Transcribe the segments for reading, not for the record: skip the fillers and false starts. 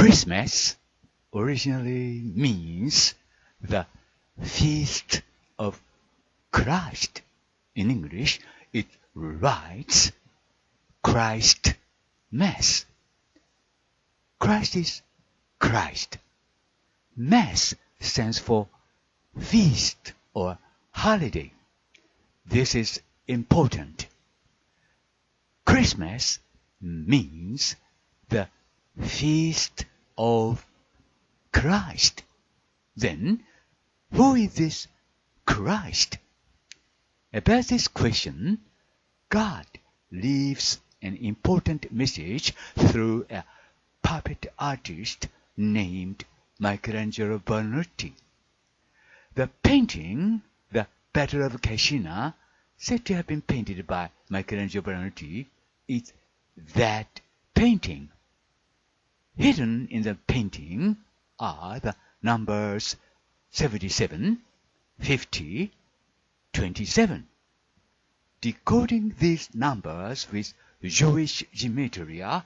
Christmas originally means the feast of Christ. In English, it writes Christ Mass. Christ is Christ. Mass stands for feast or holiday. This is important. Christmas means the feast of Christ. Then, who is this Christ? About this question, God leaves an important message through a puppet artist named Michelangelo Buonarroti. The painting, The Battle of Cassina, said to have been painted by Michelangelo Buonarroti, is that painting. Hidden in the painting are the numbers 77, 50, 27. Decoding these numbers with Jewish gematria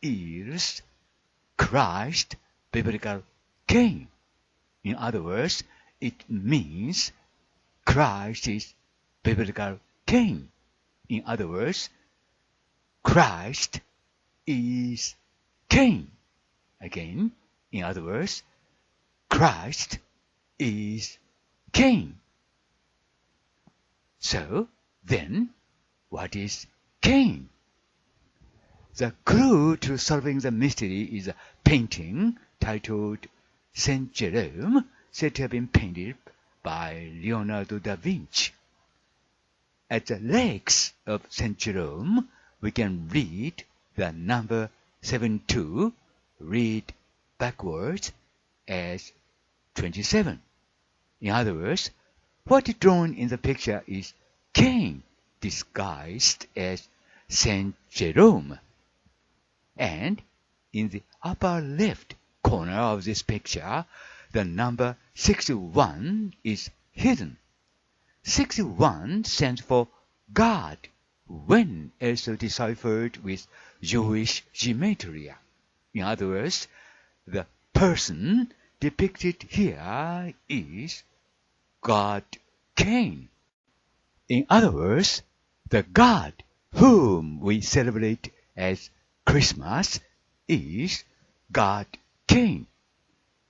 yields Christ biblical Cain. In other words, it means Christ is biblical Cain. In other words, Christ is Cain. Again, in other words, Christ is Cain. So, then, what is Cain? The clue to solving the mystery is a painting titled Saint Jerome, said to have been painted by Leonardo da Vinci. At the legs of Saint Jerome, we can read the number 72, read backwards as 27. In other words, what is drawn in the picture is Cain disguised as Saint Jerome. And in the upper left corner of this picture, the number 61 is hidden. 61 stands for God, when also deciphered with Jewish gematria. In other words, the person depicted here is God Cain. In other words, the God whom we celebrate as Christmas is God Cain.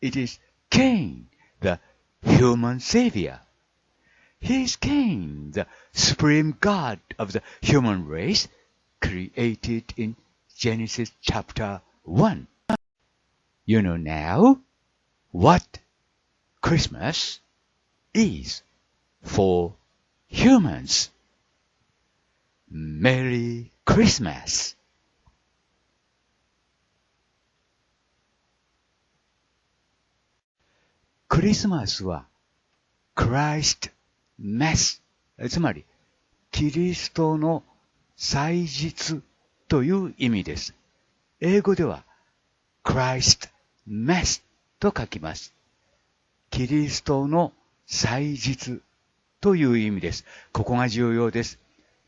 It is Cain, the human savior. He is Cain, the supreme God of the human race, created in Genesis chapter 1. You know now what Christmas is for humans. Merry Christmas! クリスマスは Christ Mass、つまりキリストの祭日という意味です。英語では Christ Mass と書きます。キリストの祭日という意味です。ここが重要です。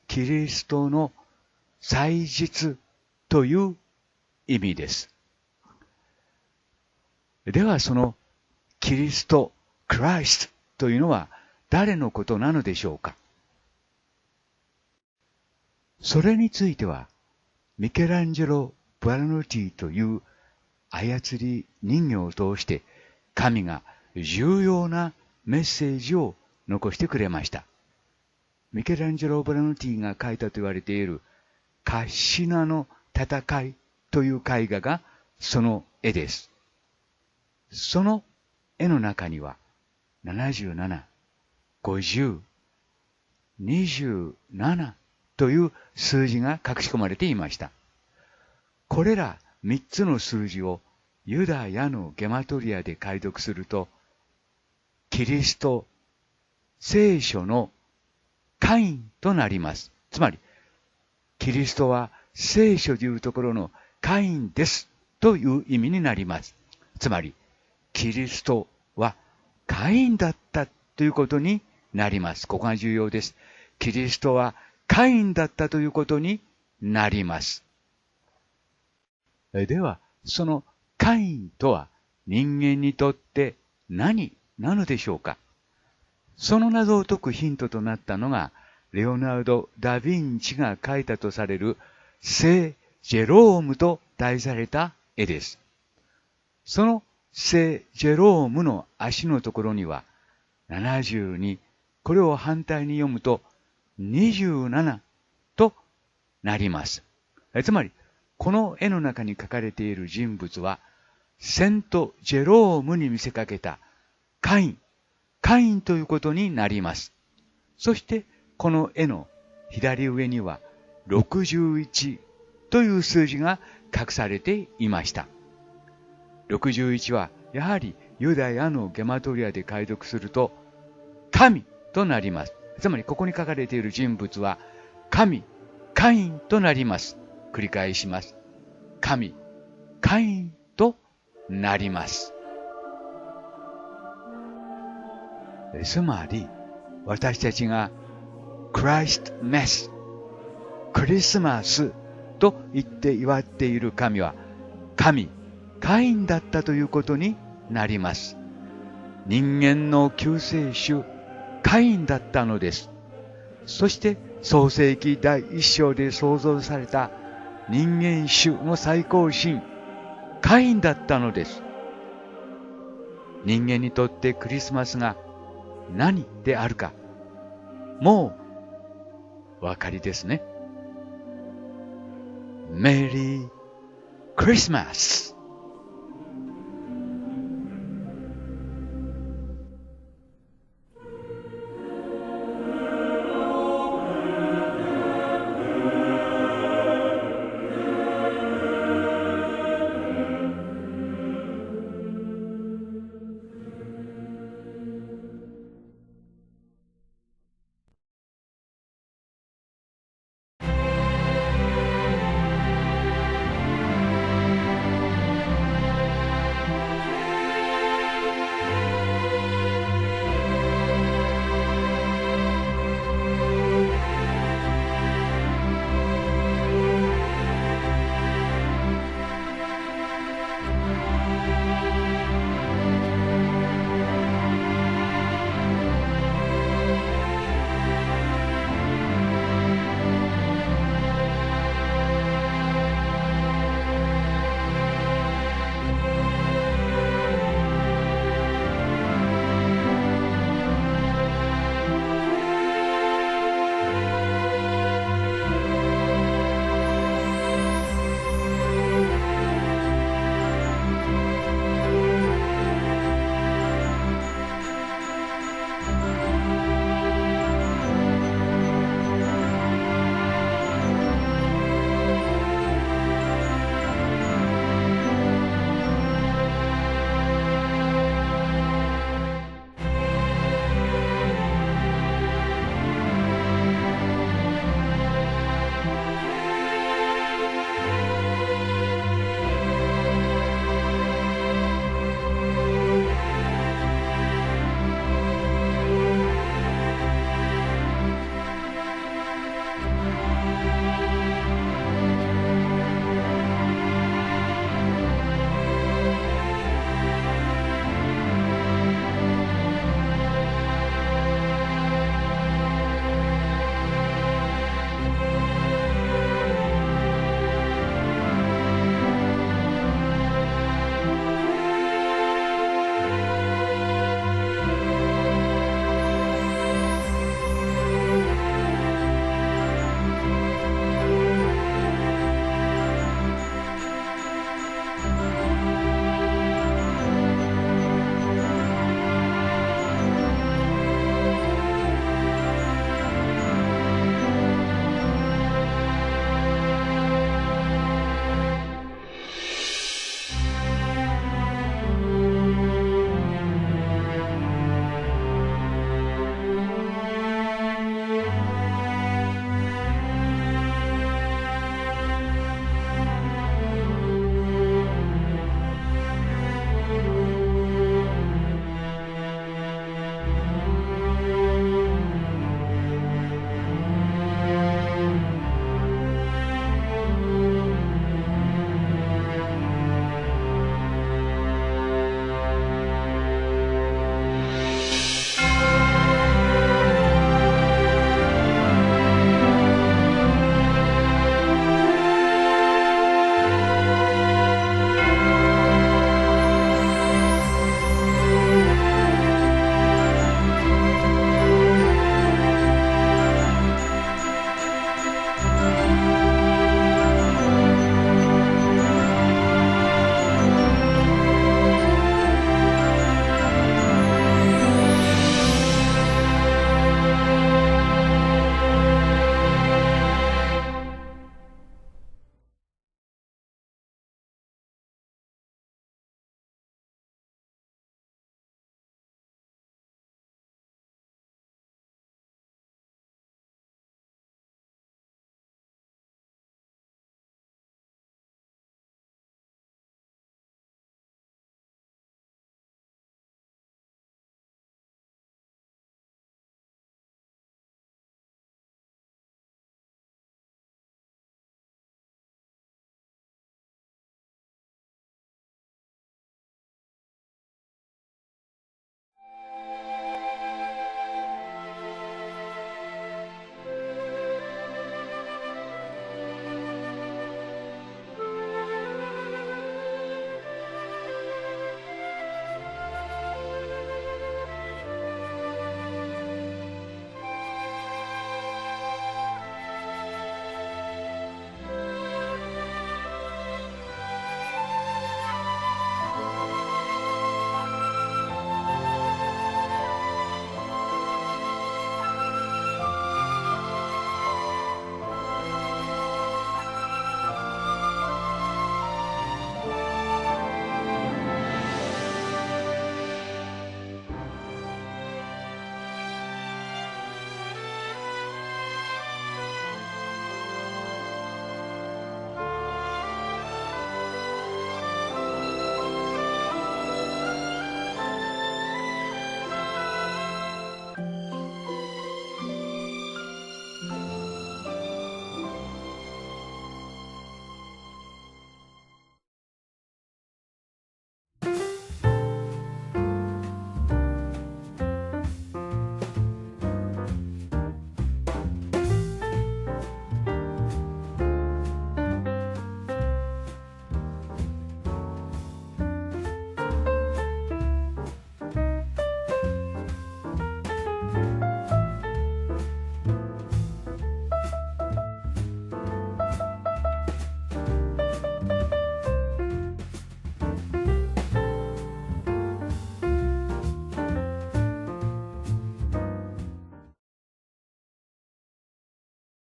キリストの祭日という意味です。ではそのキリスト、Christ というのは誰のことなのでしょうか。それについては、ミケランジェロ・ブアノティという操り人形を通して神が重要なメッセージを残してくれました。ミケランジェロ・ブアノティが描いたと言われているカッシナの戦いという絵画がその絵です。その絵の中には77、50、27という数字が隠し込まれていました。これら3つの数字をユダヤのゲマトリアで解読すると、キリスト、聖書のカインとなります。つまり、キリストは聖書でいうところのカインですという意味になります。つまり、キリストはカインだったということになります。ここが重要です。キリストはカインだったということになります。では、そのカインとは人間にとって何なのでしょうか。その謎を解くヒントとなったのが、レオナルド・ダ・ヴィンチが描いたとされる聖ジェロームと題された絵です。その聖ジェロームの足のところには72、これを反対に読むと27となります。つまり、この絵の中に描かれている人物は、セント・ジェロームに見せかけたカインということになります。そして、この絵の左上には61という数字が隠されていました。61はやはりユダヤのゲマトリアで解読すると神となります。つまりここに書かれている人物は神、カインとなります。繰り返します。神、カインとなります。つまり私たちがクライストメス、クリスマスと言って祝っている神は神、カインだったということになります。人間の救世主、カインだったのです。そして創世記第一章で創造された人間種の最高神、カインだったのです。人間にとってクリスマスが何であるか、もうお分かりですね。メリークリスマス。